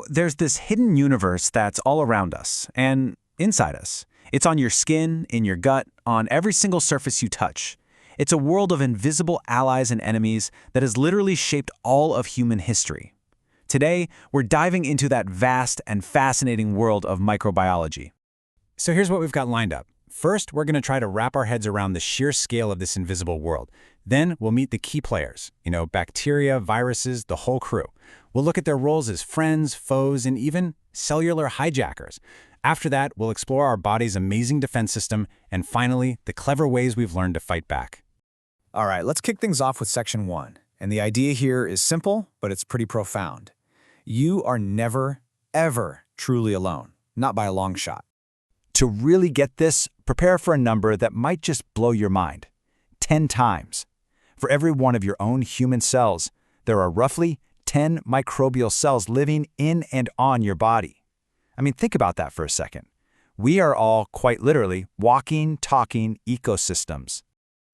There's this hidden universe that's all around us and inside us. It's on your skin, in your gut, on every single surface you touch. It's a world of invisible allies and enemies that has literally shaped all of human history. Today, we're diving into that vast and fascinating world of microbiology. So here's what we've got lined up. First, we're going to try to wrap our heads around the sheer scale of this invisible world. Then we'll meet the key players, bacteria, viruses, the whole crew. We'll look at their roles as friends, foes, and even cellular hijackers. After that, we'll explore our body's amazing defense system, and finally, the clever ways we've learned to fight back. All right, let's kick things off with Section 1. And the idea here is simple, but it's pretty profound. You are never, ever truly alone, not by a long shot. To really get this, prepare for a number that might just blow your mind. 10 times. For every one of your own human cells, there are roughly 10 microbial cells living in and on your body. Think about that for a second. We are all, quite literally, walking, talking ecosystems.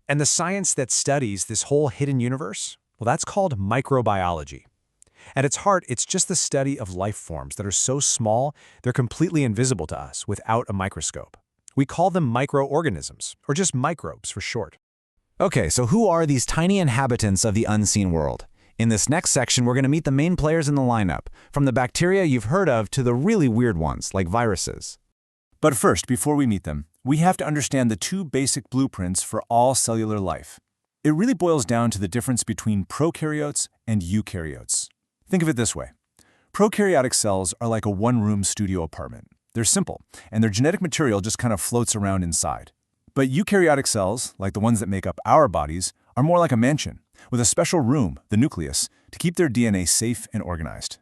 And the science that studies this whole hidden universe, well, that's called microbiology. At its heart, it's just the study of life forms that are so small, they're completely invisible to us without a microscope. We call them microorganisms, or just microbes for short. Okay, so who are these tiny inhabitants of the unseen world? In this next section, we're going to meet the main players in the lineup, from the bacteria you've heard of to the really weird ones, like viruses. But first, before we meet them, we have to understand the two basic blueprints for all cellular life. It really boils down to the difference between prokaryotes and eukaryotes. Think of it this way. Prokaryotic cells are like a one-room studio apartment. They're simple, and their genetic material just kind of floats around inside. But eukaryotic cells, like the ones that make up our bodies, are more like a mansion, with a special room, the nucleus, to keep their DNA safe and organized.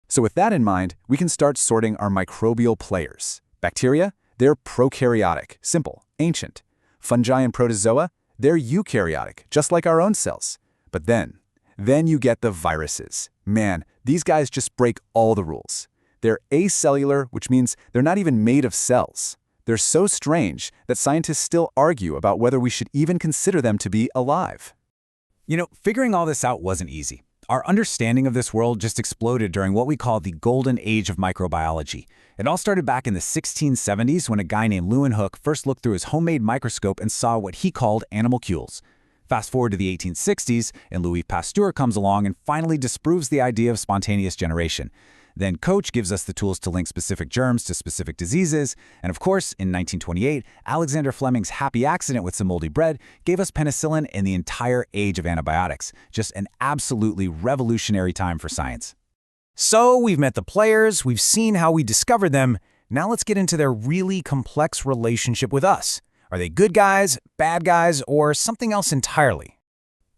So with that in mind, we can start sorting our microbial players. Bacteria, they're prokaryotic, simple, ancient. Fungi and protozoa, they're eukaryotic, just like our own cells. But then you get the viruses. Man, these guys just break all the rules. They're acellular, which means they're not even made of cells. They're so strange that scientists still argue about whether we should even consider them to be alive. Figuring all this out wasn't easy. Our understanding of this world just exploded during what we call the golden age of microbiology. It all started back in the 1670s when a guy named Leeuwenhoek first looked through his homemade microscope and saw what he called animalcules. Fast forward to the 1860s, and Louis Pasteur comes along and finally disproves the idea of spontaneous generation. Then Koch gives us the tools to link specific germs to specific diseases. And of course, in 1928, Alexander Fleming's happy accident with some moldy bread gave us penicillin and the entire age of antibiotics. Just an absolutely revolutionary time for science. So we've met the players, we've seen how we discovered them. Now let's get into their really complex relationship with us. Are they good guys, bad guys, or something else entirely?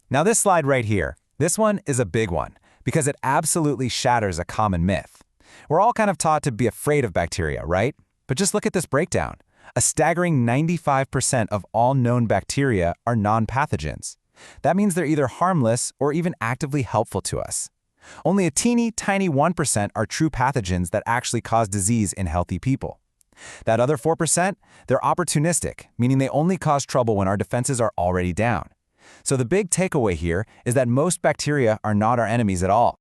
Now this slide right here, this one is a big one, because it absolutely shatters a common myth. We're all kind of taught to be afraid of bacteria, right? But just look at this breakdown. A staggering 95% of all known bacteria are non-pathogens. That means they're either harmless or even actively helpful to us. Only a teeny tiny 1% are true pathogens that actually cause disease in healthy people. That other 4%, they're opportunistic, meaning they only cause trouble when our defenses are already down. So the big takeaway here is that most bacteria are not our enemies at all.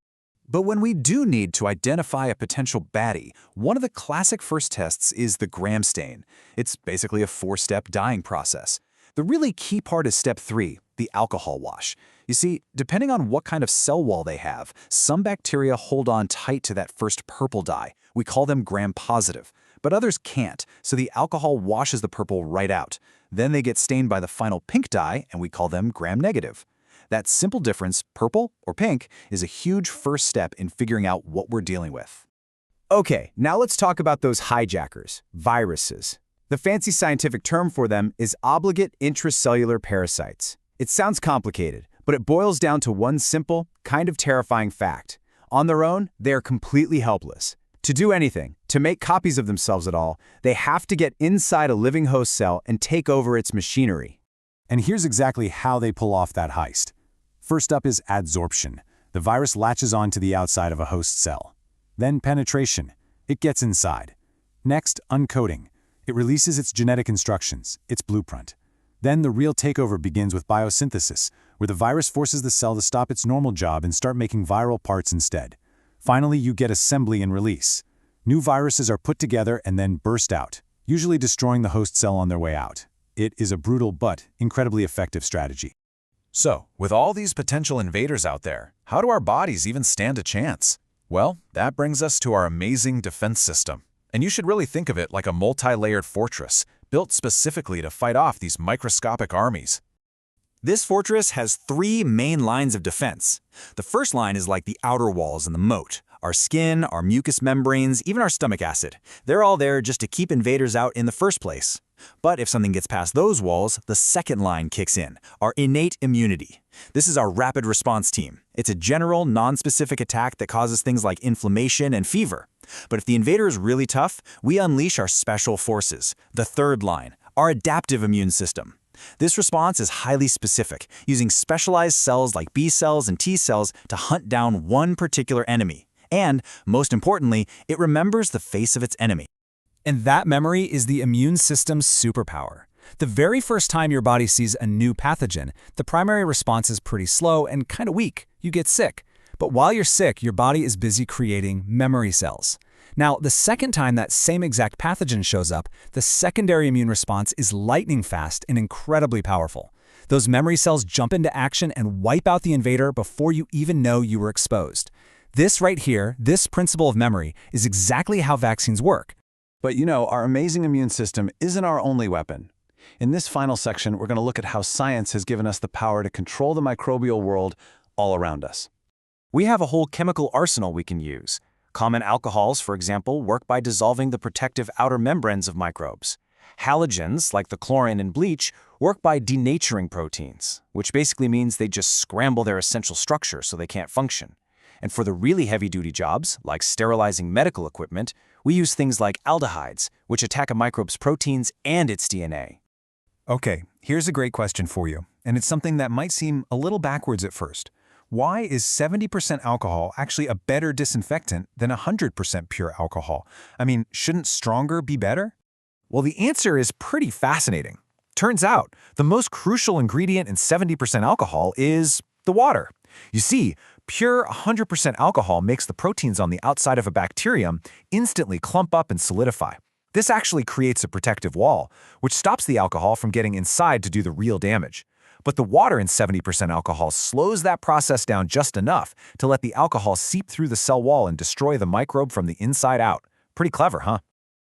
But when we do need to identify a potential baddie, one of the classic first tests is the Gram stain. It's basically a 4-step dyeing process. The really key part is step 3, the alcohol wash. You see, depending on what kind of cell wall they have, some bacteria hold on tight to that first purple dye. We call them gram-positive. But others can't, so the alcohol washes the purple right out. Then they get stained by the final pink dye, and we call them gram-negative. That simple difference, purple or pink, is a huge first step in figuring out what we're dealing with. Okay, now let's talk about those hijackers, viruses. The fancy scientific term for them is obligate intracellular parasites. It sounds complicated, but it boils down to one simple, kind of terrifying fact. On their own, they are completely helpless. To do anything, to make copies of themselves at all, they have to get inside a living host cell and take over its machinery. And here's exactly how they pull off that heist. First up is adsorption. The virus latches onto the outside of a host cell. Then penetration. It gets inside. Next, uncoating. It releases its genetic instructions, its blueprint. Then the real takeover begins with biosynthesis, where the virus forces the cell to stop its normal job and start making viral parts instead. Finally, you get assembly and release. New viruses are put together and then burst out, usually destroying the host cell on their way out. It is a brutal but incredibly effective strategy. So, with all these potential invaders out there, how do our bodies even stand a chance? Well, that brings us to our amazing defense system. And you should really think of it like a multi-layered fortress, built specifically to fight off these microscopic armies. This fortress has three main lines of defense. The first line is like the outer walls and the moat. Our skin, our mucous membranes, even our stomach acid. They're all there just to keep invaders out in the first place. But if something gets past those walls, the second line kicks in, our innate immunity. This is our rapid response team. It's a general, non-specific attack that causes things like inflammation and fever. But if the invader is really tough, we unleash our special forces, the third line, our adaptive immune system. This response is highly specific, using specialized cells like B cells and T cells to hunt down one particular enemy. And, most importantly, it remembers the face of its enemy. And that memory is the immune system's superpower. The very first time your body sees a new pathogen, the primary response is pretty slow and kind of weak. You get sick. But while you're sick, your body is busy creating memory cells. Now, the second time that same exact pathogen shows up, the secondary immune response is lightning fast and incredibly powerful. Those memory cells jump into action and wipe out the invader before you even know you were exposed. This right here, this principle of memory, is exactly how vaccines work. But you know, our amazing immune system isn't our only weapon. In this final section, we're going to look at how science has given us the power to control the microbial world all around us. We have a whole chemical arsenal we can use. Common alcohols, for example, work by dissolving the protective outer membranes of microbes. Halogens, like the chlorine in bleach, work by denaturing proteins, which basically means they just scramble their essential structure so they can't function. And for the really heavy-duty jobs, like sterilizing medical equipment, we use things like aldehydes, which attack a microbe's proteins and its DNA. Okay, here's a great question for you, and it's something that might seem a little backwards at first. Why is 70% alcohol actually a better disinfectant than 100% pure alcohol? I mean, shouldn't stronger be better? Well, the answer is pretty fascinating. Turns out, the most crucial ingredient in 70% alcohol is the water. You see, pure 100% alcohol makes the proteins on the outside of a bacterium instantly clump up and solidify. This actually creates a protective wall, which stops the alcohol from getting inside to do the real damage. But the water in 70% alcohol slows that process down just enough to let the alcohol seep through the cell wall and destroy the microbe from the inside out. Pretty clever, huh?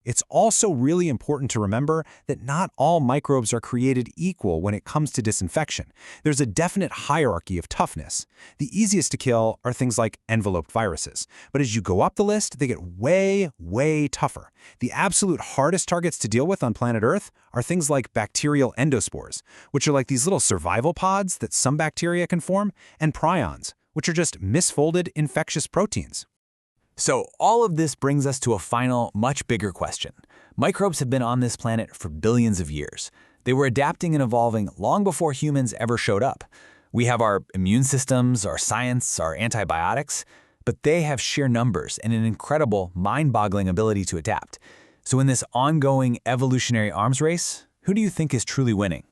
It's also really important to remember that not all microbes are created equal when it comes to disinfection. There's a definite hierarchy of toughness. The easiest to kill are things like enveloped viruses, but as you go up the list, they get way, way tougher. The absolute hardest targets to deal with on planet Earth are things like bacterial endospores, which are like these little survival pods that some bacteria can form, and prions, which are just misfolded infectious proteins. So all of this brings us to a final, much bigger question. Microbes have been on this planet for billions of years. They were adapting and evolving long before humans ever showed up. We have our immune systems, our science, our antibiotics, but they have sheer numbers and an incredible, mind-boggling ability to adapt. So in this ongoing evolutionary arms race, who do you think is truly winning?